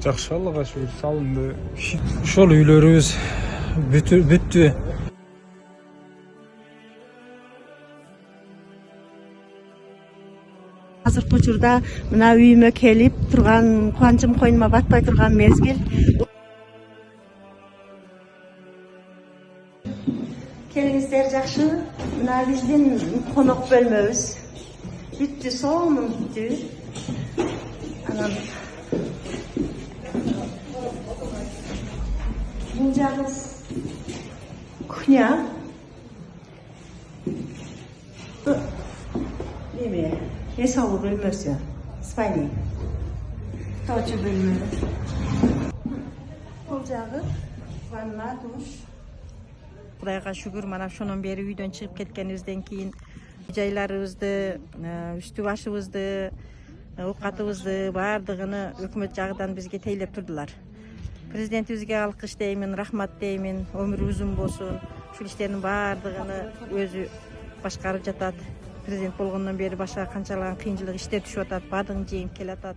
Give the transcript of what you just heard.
Жакшы, Аллага шүгүр, салынды. Ошол үйлөрүбүз бүттү. Азыркы учурда мына үйүмө келип турган, кубанычым койнума батпай турган мезгил. Келиңиздер, жакшы. Мына биздин конок бөлмөбүз бүттү, сонун бүттү. Анан бул жагыбыз кухня. Неме? Эс алуу бөлмөсү. Спальня. Тоочу бөлмө. Бул жагы ванна, душ. Кудайга шүгүр, мана ошондон бери үйдөн чыгып кеткенибизден кийин жайларыбызды, үстү башыбызды, оокатыбызды баардыгын өкмөт жагынан бизге тейлеп турдулар. Президентибизге алкыш деймин, рахмат деймин, өмүрү узун болсун. Ушул иштердин баардыгын өзү башкарып жатат. Президент болгондон бери башка канчалаган кыйынчылык иштер түшүп атат, баардыгын жеңип келатат.